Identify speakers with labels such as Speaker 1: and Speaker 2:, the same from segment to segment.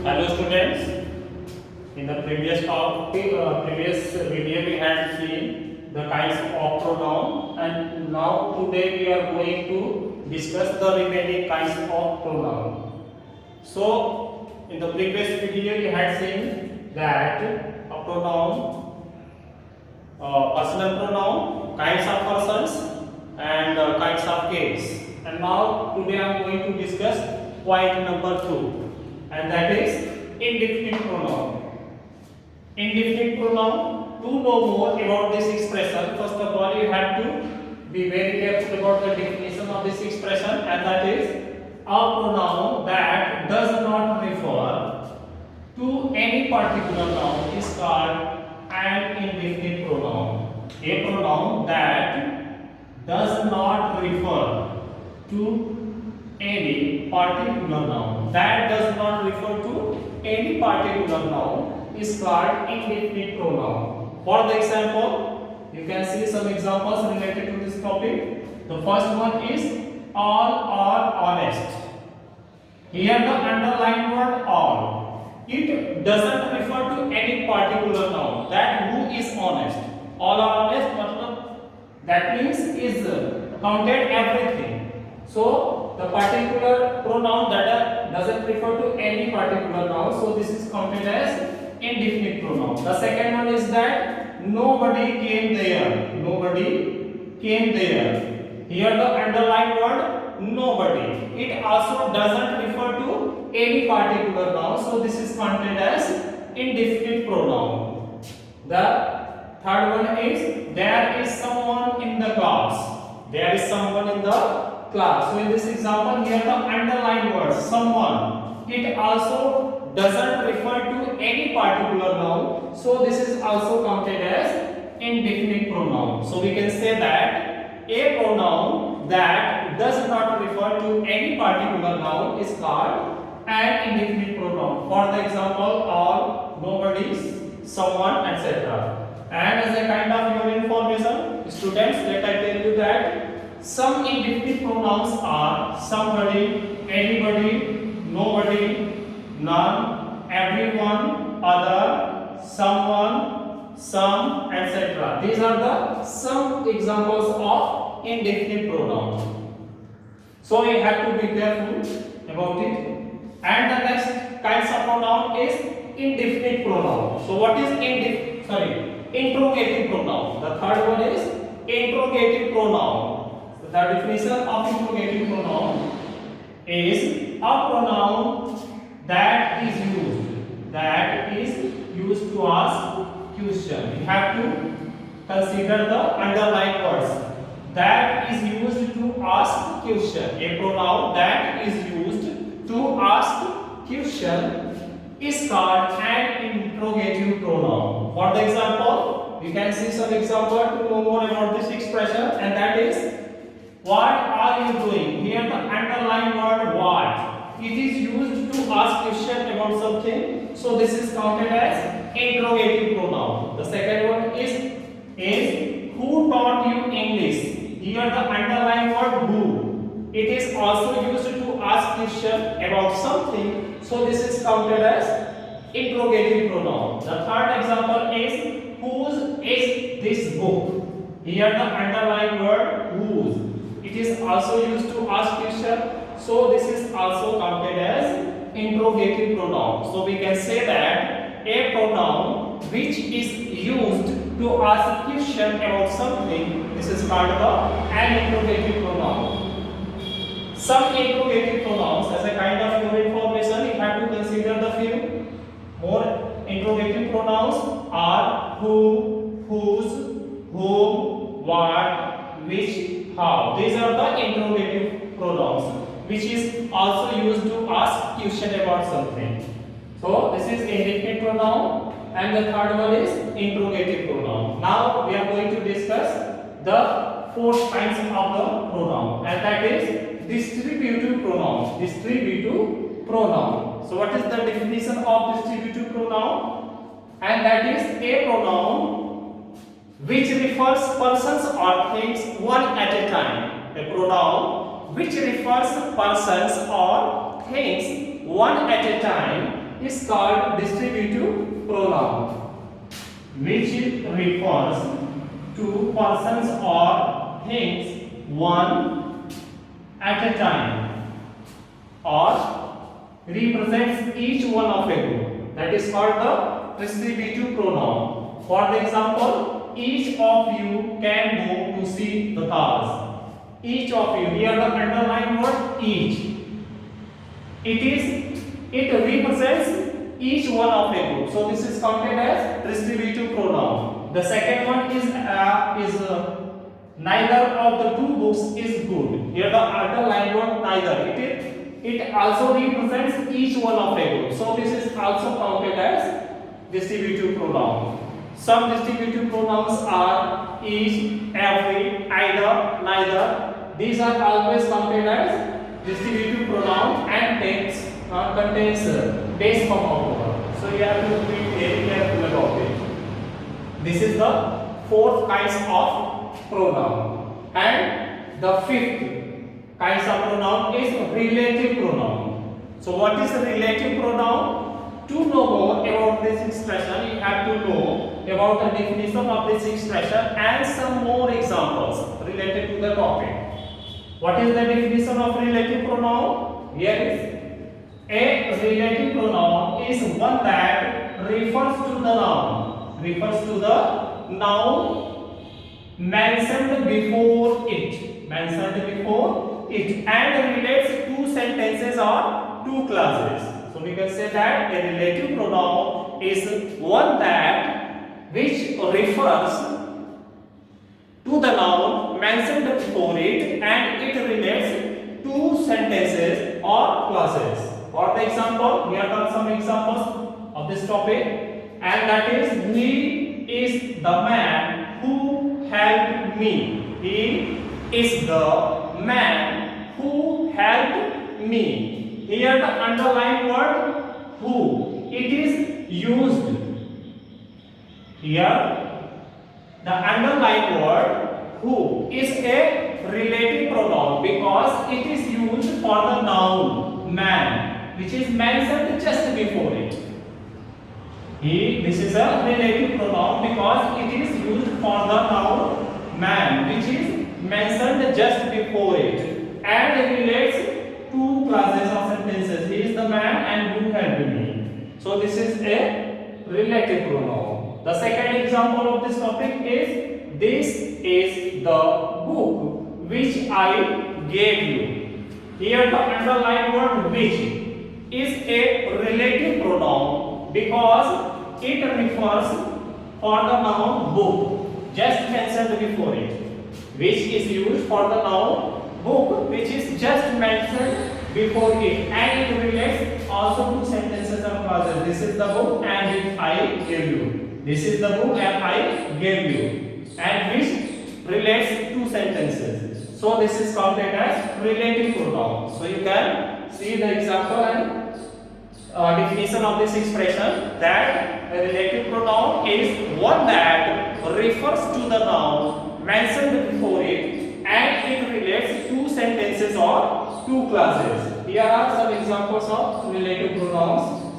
Speaker 1: Hello students. In the previous video we had seen the kinds of pronoun, and now today we are going to discuss the remaining kinds of pronoun. So in the previous video we had seen that a pronoun, personal pronoun, kinds of persons and kinds of case. And now today I am going to discuss point number 2, and that is indefinite pronoun. Indefinite pronoun. To know more about this expression, first of all you have to be very careful about the definition of this expression, and that is a pronoun that does not refer to any particular noun is called an indefinite pronoun. A pronoun that does not refer to any particular noun, that does not refer to any particular noun is called indefinite pronoun. For the example, you can see some examples related to this topic. The first one is all are honest. Here the underlined word all, it doesn't refer to any particular noun, that who is honest. All are honest, that means is counted everything. So the particular pronoun that doesn't refer to any particular noun, so this is counted as indefinite pronoun. The second one is that nobody came there. Nobody came there. Here the underlined word nobody, it also doesn't refer to any particular noun, so this is counted as indefinite pronoun. The third one is there is someone in the class. There is someone in the class. So in this example here the underlined word someone, it also doesn't refer to any particular noun, so this is also counted as indefinite pronoun. So we can say that a pronoun that does not refer to any particular noun is called an indefinite pronoun. For the example all, nobody, someone, etc. And as a kind of your information, students, let I tell you that some indefinite pronouns are somebody, anybody, nobody, none, everyone, other, someone, some, etc. These are the some examples of indefinite pronouns. So you have to be careful about it. And the next kinds of pronoun is indefinite pronoun. So what is interrogative pronoun? The third one is interrogative pronoun. The definition of interrogative pronoun is a pronoun that is used to ask question. You have to consider the underlined words. That is used to ask question. A pronoun that is used to ask question is called an interrogative pronoun. For the example, you can see some example to know more about this expression, and that is what are you doing? Here the underlined word what, it is used to ask question about something, so this is counted as interrogative pronoun. The second one is who taught you English? Here the underlined word who, it is also used to ask question about something, so this is counted as interrogative pronoun. The third example is whose is this book? Here the underlined word whose, it is also used to ask question, so this is also counted as interrogative pronoun. So we can say that a pronoun which is used to ask question about something, this is called an interrogative pronoun. Some interrogative pronouns, as a kind of your information, you have to consider the few more interrogative pronouns are who, whose, whom, what, which, how. These are the interrogative pronouns which is also used to ask question about something. So this is indefinite pronoun, and the third one is interrogative pronoun. Now we are going to discuss the fourth kinds of the pronoun, and that is distributive pronoun. Distributive pronoun. So what is the definition of distributive pronoun? And that is a pronoun which refers persons or things one at a time. A pronoun which refers persons or things one at a time is called distributive pronoun, which refers to persons or things one at a time, or represents each one of a group. That is called the distributive pronoun. For the example, each of you can go to see the cars. Each of you, here the underlined word each. It represents each one of a group. So this is counted as distributive pronoun. The second one is neither of the two books is good. Here the underlined word neither. It also represents each one of a group. So this is also counted as distributive pronoun. Some distributive pronouns are each, every, either, neither. These are always counted as distributive pronoun and contains base form of verb. So you have to be very careful about it. This is the fourth kinds of pronoun. And the fifth kinds of pronoun is relative pronoun. So what is a relative pronoun? To know more about this expression, you have to know about the definition of this expression and some more examples related to the topic. What is the definition of relative pronoun? Here is a relative pronoun is one that refers to the noun. Refers to the noun mentioned before it. Mentioned before it and relates to sentences or two clauses. So we can say that a relative pronoun is one that which refers to the noun mentioned before it and it relates to sentences or clauses. For the example, we have done some examples of this topic, and that is, he is the man who helped me. He is the man who helped me. Here the underlined word who, it is used. Here the underlined word who is a relative pronoun because it is used for the noun man, which is mentioned just before it. This is a relative pronoun because it is used for the noun man, which is mentioned just before it, and it relates two clauses of sentences. He is the man and who helped me. So this is a relative pronoun. The second example of this topic is, this is the book which I gave you. Here the underlined word which is a relative pronoun because it refers for the noun book just mentioned before it, which is used for the noun book which is just mentioned before it, and it relates also to sentences or clauses. This is the book and I gave you. This is the book and I gave you, and which relates to sentences. So this is counted as relative pronoun. So you can see the example and definition of this expression, that a relative pronoun is one that refers to the noun mentioned before it and it relates to sentences or two clauses. Here are some examples of relative pronouns,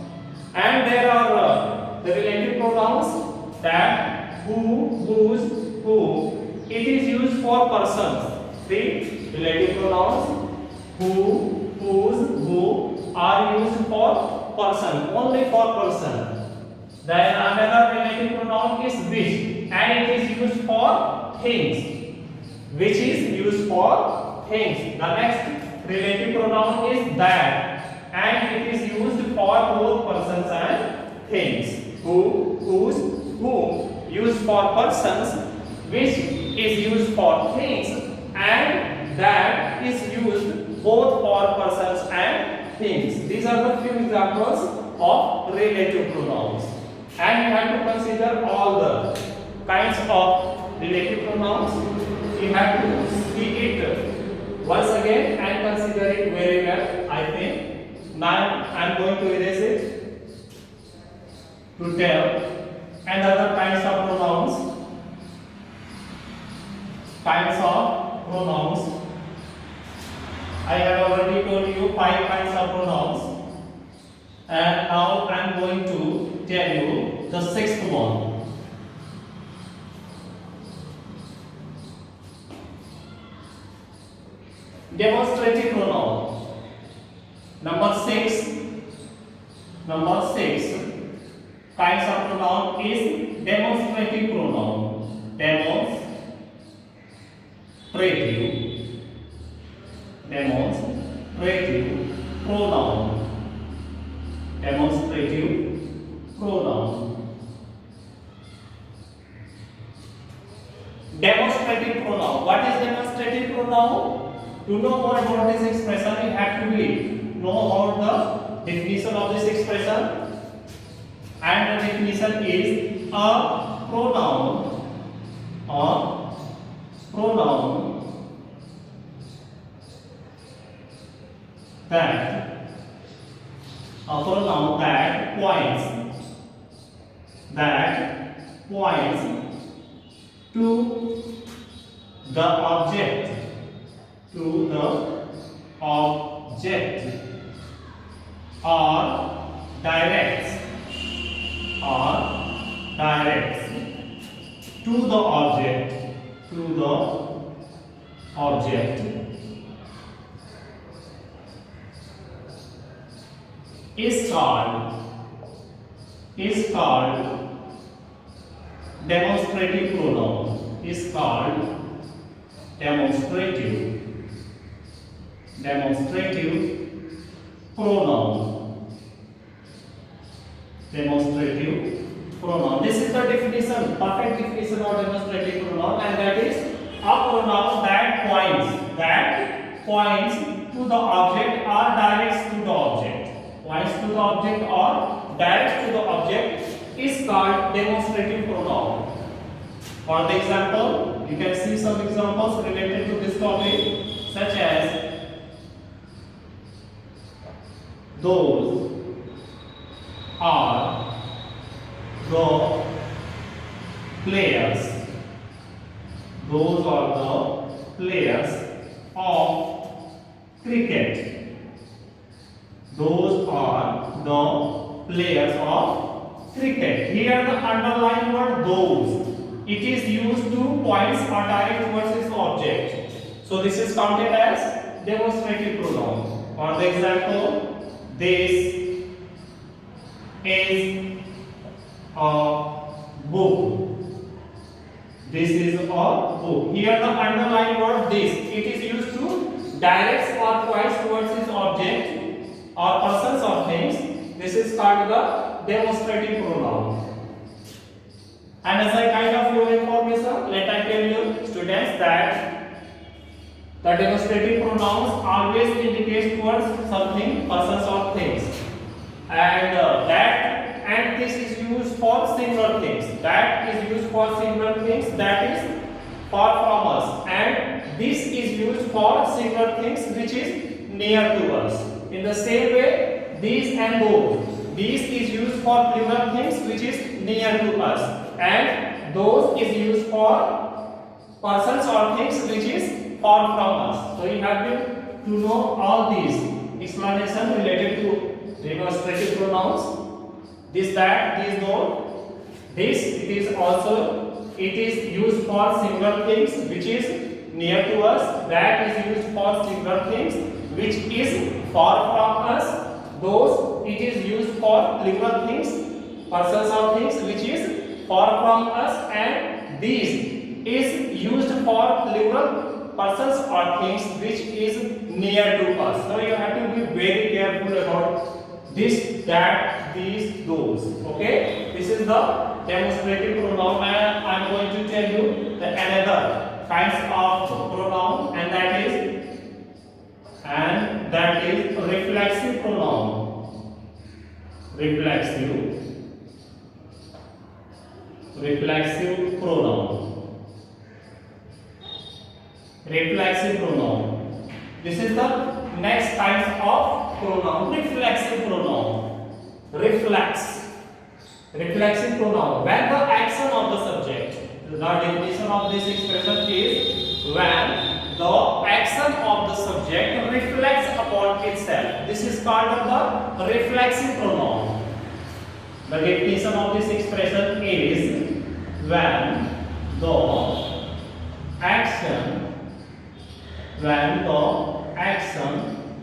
Speaker 1: and there are the relative pronouns that who, whose, who. It is used for persons. The relative pronouns who, whose, who are used for person, only for person. Then another relative pronoun is which, and it is used for things. Which is used for things. The next relative pronoun is that, and it is used for both persons and things. Who, whose, whom, used for persons, which is used for things, and that is used both for persons and things. These are the few examples of relative pronouns, and you have to consider all the kinds of relative pronouns. You have to see it once again and consider it very well, I think. Now I am going to erase it to tell another kinds of pronouns. Kinds of pronouns. I have already told you 5 kinds of pronouns. And now I am going to tell you the sixth one. Demonstrative pronoun. Number six kinds of pronoun is demonstrative pronoun. Demonstrative pronoun. Demonstrative pronoun. Demonstrative pronoun. What is demonstrative pronoun? To know more about this expression, you have to know about the definition of this expression. And the definition is a pronoun that points to the object or directs to the object is called demonstrative pronoun. Demonstrative pronoun. This is the definition, perfect definition of demonstrative pronoun, and that is a pronoun that points to the object or directs to the object. Points to the object or directs to the object is called demonstrative pronoun. For the example, you can see some examples related to this topic, such as those are the players. Those are the players of cricket. Those are the players of cricket. Here the underlined word those. It is used to points or direct towards its object. So this is counted as demonstrative pronoun. For the example, this is a book. This is a book. Here the underlined word this. It is used to direct or points towards its object or persons or things. This is called the demonstrative pronoun. And as a kind of your information, let I tell you students that the demonstrative pronouns always indicate towards something, persons or things. And this is used for singular things. That is used for singular things, that is far from us. And this is used for singular things which is near to us. In the same way, these and those. These is used for plural things which is near to us. And those is used for persons or things which is far from us. So you have to know all these explanation related to demonstrative pronouns. This, that, these, those. This it is used for singular things which is near to us. That is used for singular things which is far from us. Those it is used for plural things, persons or things which is far from us, and these is used for plural persons or things which is near to us. So you have to be very careful about this, that, these, those. Okay, this is the demonstrative pronoun, and I am going to tell you the another kinds of pronoun, and that is reflexive pronoun. Reflexive pronoun. Reflexive pronoun. This is the next kind of pronoun. Reflexive pronoun. Reflexive pronoun. When the action of the subject. The definition of this expression is when the action of the subject reflects upon itself. This is called the reflexive pronoun. The definition of this expression is when the action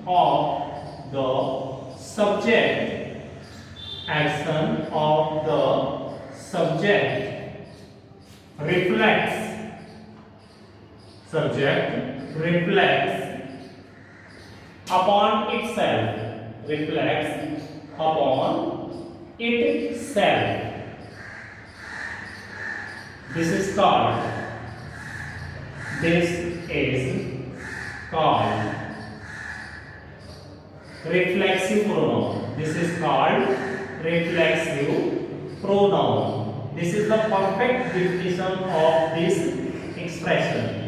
Speaker 1: of the subject reflects upon itself. This is called reflexive pronoun. This is called reflexive pronoun. This is the perfect definition of this expression.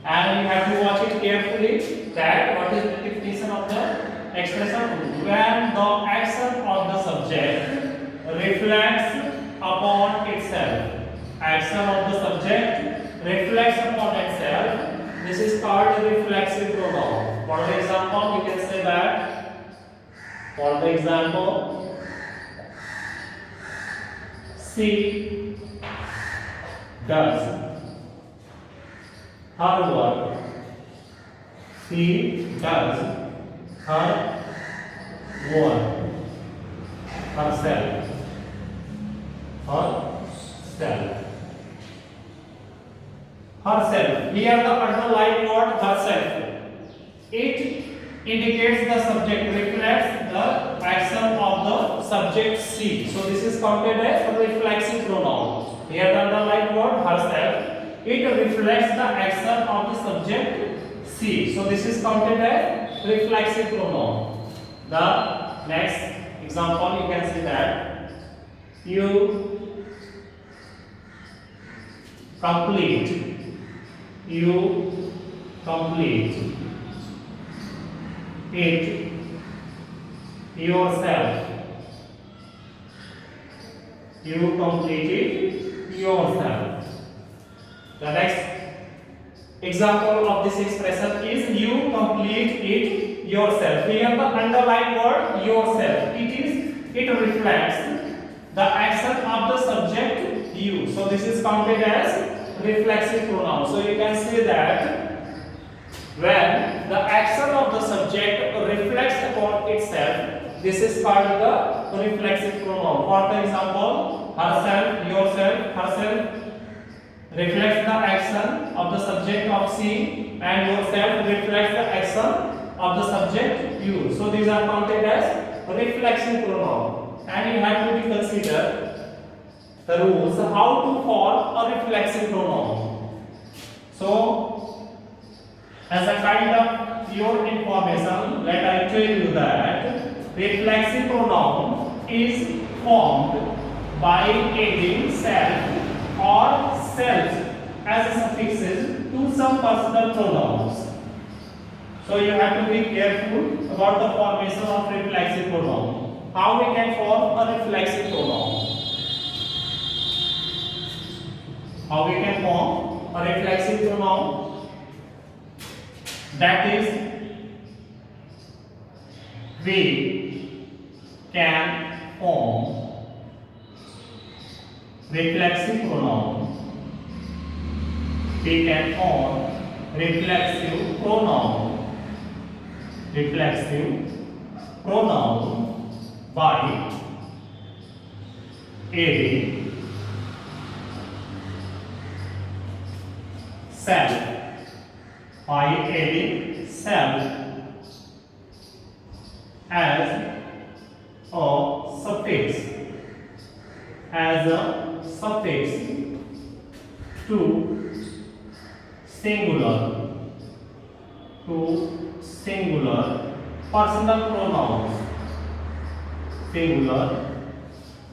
Speaker 1: And you have to watch it carefully that what is the definition of the expression. When the action of the subject reflects upon itself. Action of the subject reflects upon itself. This is called a reflexive pronoun. For the example, you can say that. For the example, she does her work. She does her work herself. Herself. Here the underlined word herself. It indicates the subject reflects the action of the subject she. So this is counted as a reflexive pronoun. Here the underlined word herself. It reflects the action of the subject she. So this is counted as reflexive pronoun. The next example you can see that you complete it yourself. You complete it yourself. The next example of this expression is you complete it yourself. Here the underlined word yourself. It reflects the action of the subject you. So this is counted as reflexive pronoun. So you can say that when the action of the subject reflects upon itself, this is called the reflexive pronoun. For the example, herself, yourself, herself reflects the action of the subject of she, and yourself reflects the action of the subject you. So these are counted as reflexive pronoun. And you have to consider the rules how to form a reflexive pronoun. So, as a kind of your information, let I tell you that reflexive pronoun is formed by adding self or self as suffixes to some personal pronouns. So you have to be careful about the formation of reflexive pronoun. How we can form a reflexive pronoun? How we can form a reflexive pronoun? That is, we can form reflexive pronoun. We can form reflexive pronoun. Reflexive pronoun by adding self. By adding self as a suffix to singular personal pronouns. Singular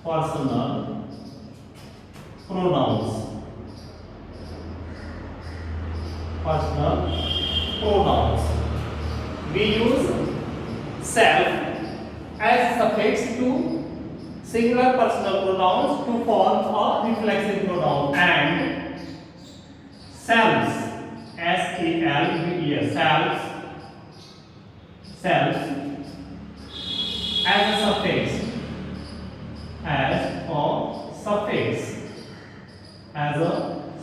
Speaker 1: personal pronouns. Personal pronouns. We use self as suffix to singular personal pronouns to form a reflexive pronoun, and selves S-E-L-V-E-S, selves, selves, as a suffix, as a suffix, as a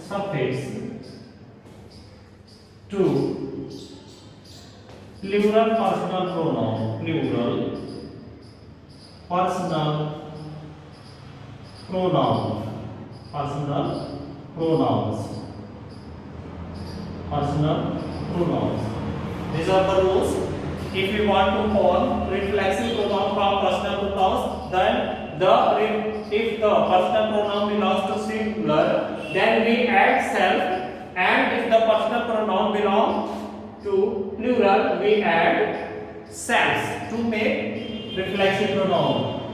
Speaker 1: suffix to plural personal pronoun, plural personal pronoun, personal pronouns, personal pronouns. These are the rules. If we want to form reflexive pronoun from personal pronouns, then if the personal pronoun belongs to singular, then we add self, and if the personal pronoun belongs to plural, we add selves to make reflexive pronoun.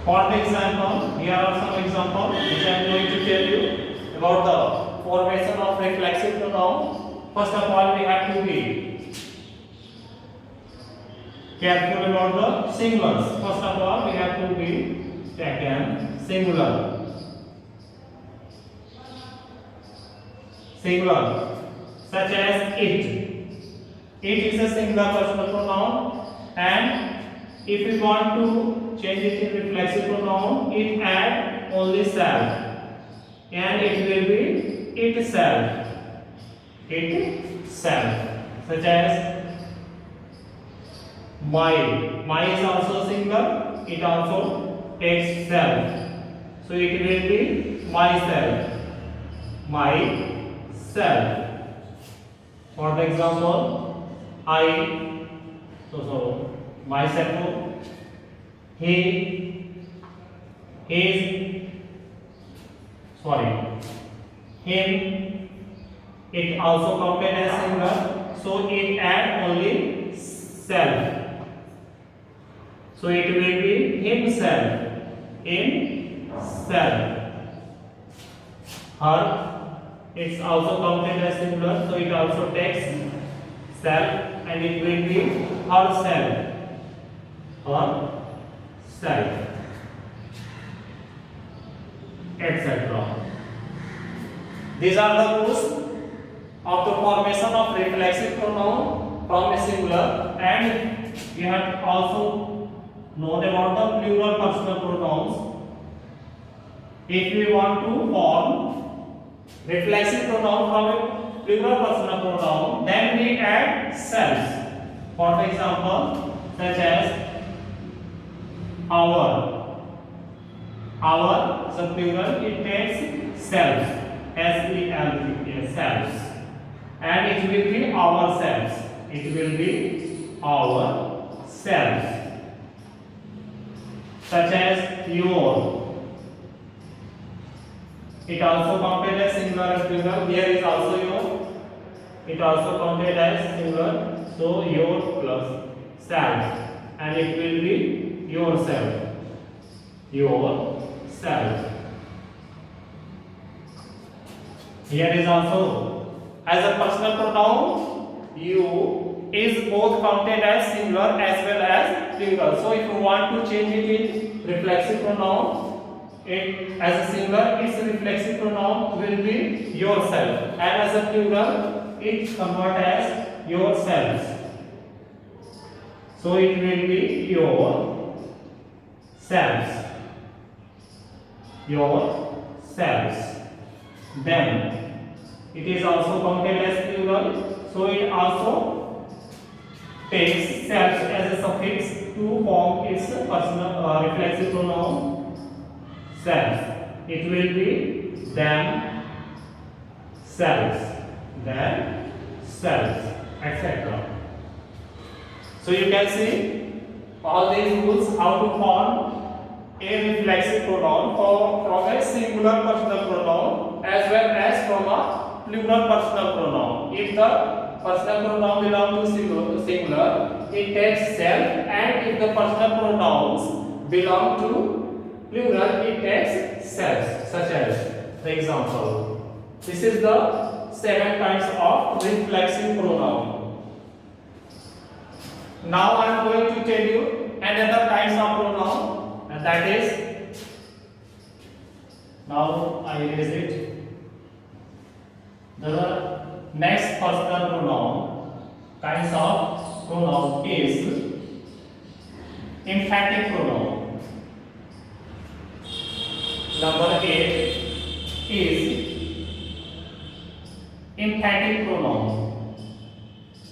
Speaker 1: For the example, here are some examples which I am going to tell you about the formation of reflexive pronoun. First of all, we have to be careful about the singulars. First of all, we have to be taken singular. Singular, such as it. It is a singular personal pronoun, and if we want to change it in reflexive pronoun, it add only self, and it will be itself. Itself, such as my. My is also singular. It also takes self, so it will be myself. Myself. For the example, I. So myself. He. His. Sorry. Him. It also counted as singular, so it add only self. So it will be himself. Himself. Her. It's also counted as singular, so it also takes self, and it will be herself. Herself, etc. These are the rules of the formation of reflexive pronoun from a singular, and we have also known about the plural personal pronouns. If we want to form reflexive pronoun from a plural personal pronoun, then we add selves. For the example, such as our. Our is a plural, it takes selves, S-E-L-F, selves, and it will be ourselves. It will be ourselves. Such as your. It also counted as singular and plural. Here is also your. It also counted as singular. So your plus self, and it will be yourself. Yourself. Here is also as a personal pronoun. You is both counted as singular as well as plural. So if you want to change it in reflexive pronoun, it as a singular, its reflexive pronoun will be yourself, and as a plural, it convert as yourselves. So it will be yourselves. Yourselves. Then it is also counted as plural, so it also takes self as a suffix to form its personal reflexive pronoun self. It will be them, selves, etc. So you can see all these rules how to form a reflexive pronoun from a singular personal pronoun as well as from a plural personal pronoun. If the personal pronoun belongs to singular, it takes self, and if the personal pronouns belong to plural, it takes selves. Such as the example. This is the 7 kinds of reflexive pronoun. Now I am going to tell you another kinds of pronoun, and that is, now I erase it. The next personal pronoun, kinds of pronoun is emphatic pronoun. Number 8 is emphatic pronoun.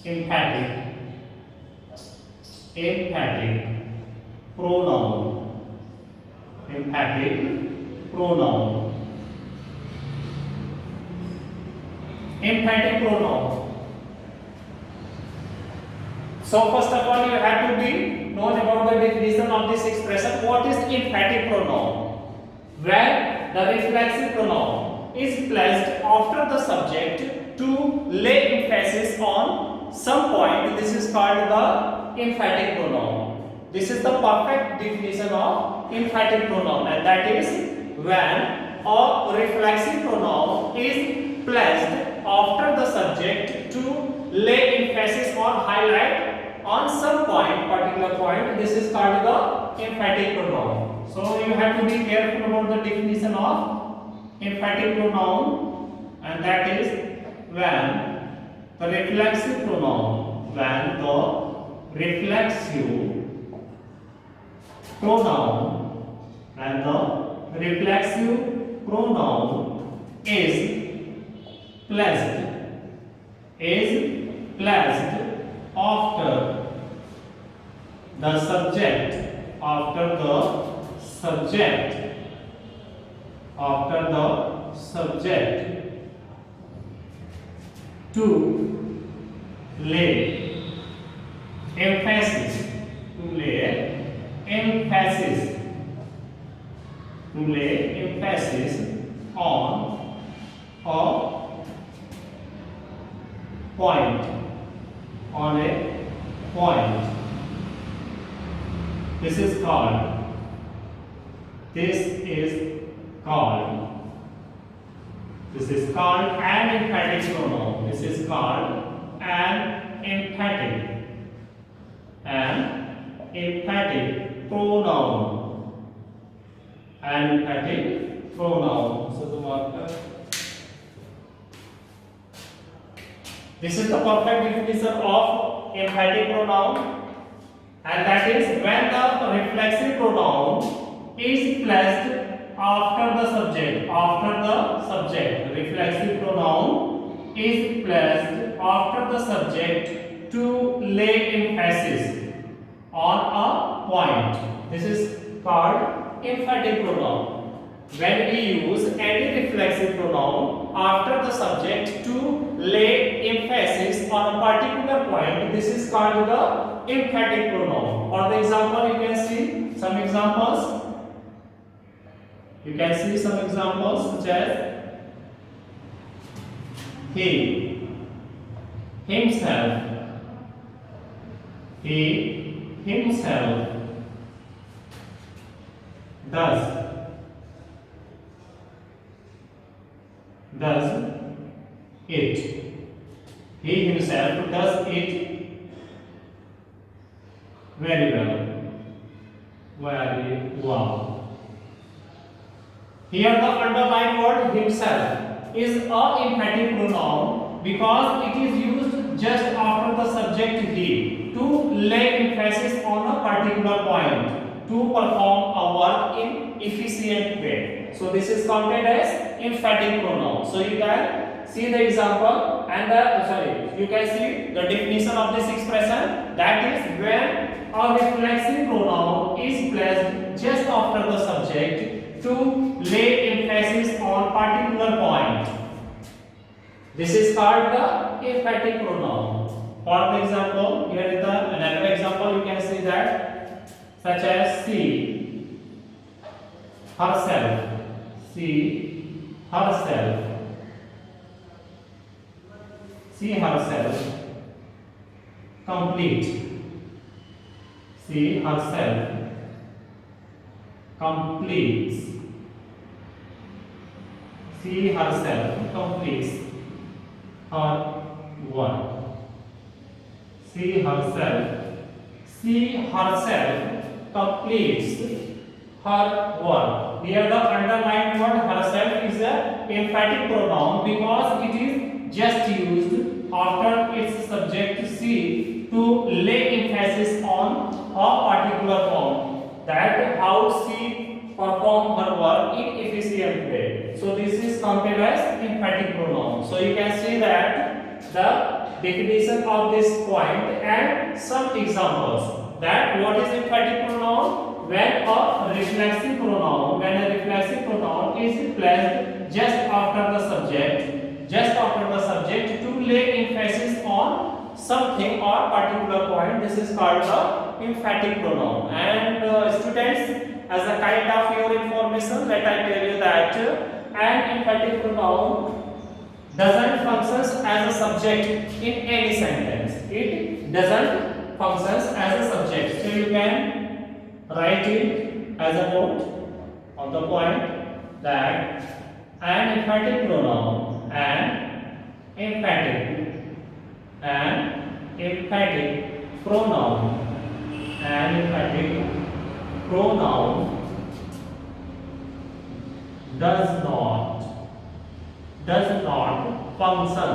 Speaker 1: Emphatic pronoun. Emphatic pronoun. Emphatic pronoun. So first of all, you have to be known about the definition of this expression. What is emphatic pronoun? Where the reflexive pronoun is placed after the subject to lay emphasis on some point. This is called the emphatic pronoun. This is the perfect definition of emphatic pronoun, and that is when a reflexive pronoun is placed after the subject to lay emphasis or highlight on some point, particular point. This is called the emphatic pronoun. So you have to be careful about the definition of emphatic pronoun, and that is when the reflexive pronoun, is placed after the subject to lay emphasis on a point, This is called an emphatic pronoun. This is called an emphatic pronoun. So the marker. This is the perfect definition of emphatic pronoun, and that is when the reflexive pronoun is placed after the subject. Reflexive pronoun is placed after the subject to lay emphasis on a point. This is called emphatic pronoun. When we use any reflexive pronoun after the subject to lay emphasis on a particular point, this is called the emphatic pronoun. For the example, you can see some examples. Such as he, himself, does it. He himself does it very well. Here the underlined word himself is a emphatic pronoun because it is used just after the subject he to lay emphasis on a particular point, to perform a work in efficient way. So this is counted as emphatic pronoun. So you can see the example and you can see the definition of this expression. That is when a reflexive pronoun is placed just after the subject to lay emphasis on particular point. This is called the emphatic pronoun. For the example, here is another example. You can see that, such as she herself complete. She herself completes. She herself completes her work. She herself completes her work. Here the underlined word herself is a emphatic pronoun because it is just used after its subject C to lay emphasis on a particular form, that how she perform her work in efficient way. So this is counted as emphatic pronoun. So you can see that the definition of this point and some examples, that what is emphatic pronoun. When a reflexive pronoun is placed just after the subject to lay emphasis on something or particular point, this is called the emphatic pronoun. And students, as a kind of your information, let I tell you that an emphatic pronoun doesn't function as a subject in any sentence. It doesn't function as a subject. So you can write it as a note on the point that an emphatic pronoun, an emphatic pronoun does not function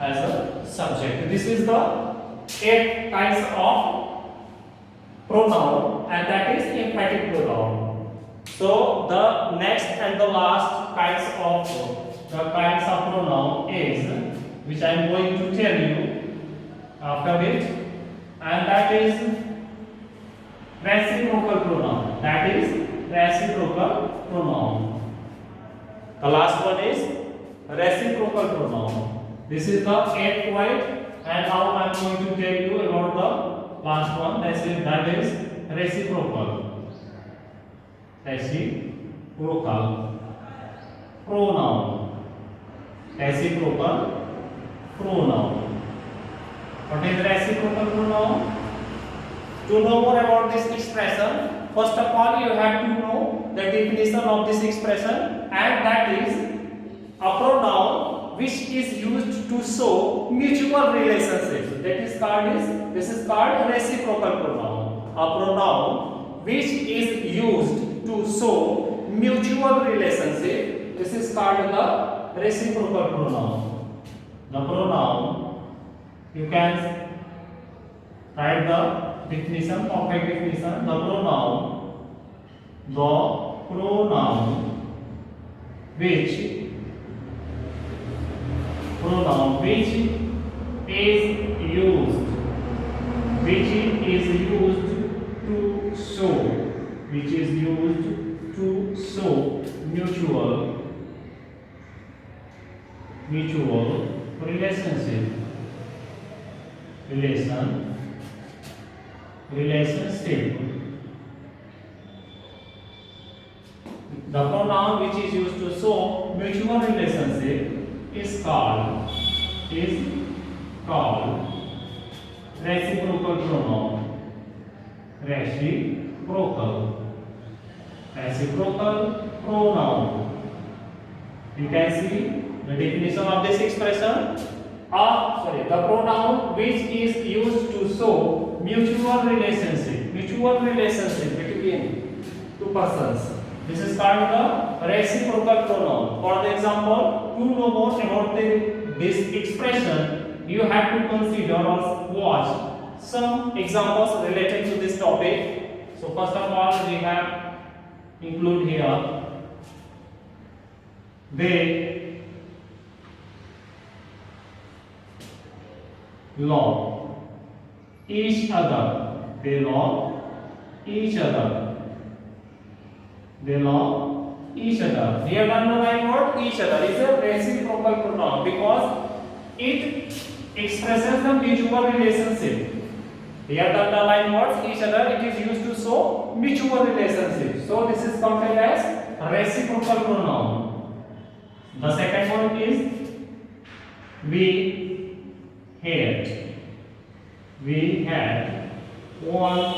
Speaker 1: as a subject. This is the 8 kinds of pronoun, and that is emphatic pronoun. So the next and the last kinds of pronoun is, which I am going to tell you after it, and that is reciprocal pronoun. The last one is reciprocal pronoun. This is the 8th point, and now I am going to tell you about the last one. That is reciprocal pronoun. What is reciprocal pronoun? To know more about this expression, first of all you have to know the definition of this expression, and that is a pronoun which is used to show mutual relationships. This is called reciprocal pronoun. A pronoun which is used to show mutual relationship. This is called the reciprocal pronoun. The pronoun, you can write the definition, perfect definition. The pronoun which is used to show mutual relationship. The pronoun which is used to show mutual relationship is called reciprocal pronoun. Reciprocal pronoun. You can see the definition of this expression. The pronoun which is used to show mutual relationship between two persons. This is called the reciprocal pronoun. For the example, to know more about this expression, you have to consider or watch some examples related to this topic. So first of all, we have include here, they love each other. They love each other. Here the underlying word each other is a reciprocal pronoun because it expresses the mutual relationship. Here the underlying word each other, it is used to show mutual relationship. So this is counted as reciprocal pronoun. The second one is we hate. We had one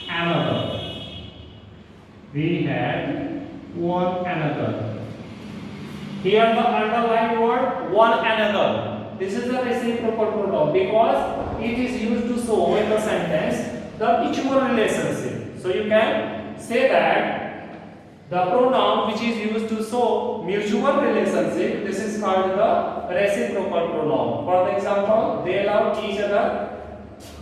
Speaker 1: another. Here the underlying word one another. this is a reciprocal pronoun because it is used to show in the sentence the mutual relationship. So you can say that the pronoun which is used to show mutual relationship, this is called the reciprocal pronoun. For the example, they love each other.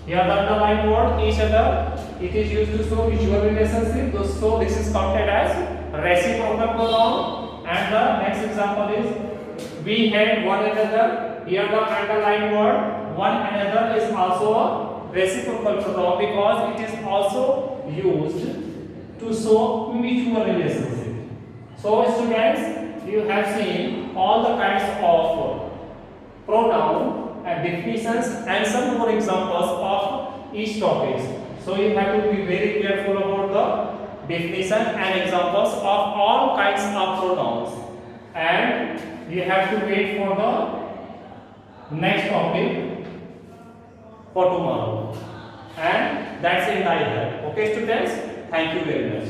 Speaker 1: Here the underlined word each other, it is used to show mutual relationship. So this is counted as reciprocal pronoun. And the next example is we hate one another. Here the underlined word one another is also a reciprocal pronoun because it is also used to show mutual relationship. So students, you have seen all the kinds of pronoun and definitions and some more examples of each topic. So you have to be very careful about the definition and examples of all kinds of pronouns, and you have to wait for the next topic for tomorrow. And that's it I have. Okay students, thank you very much.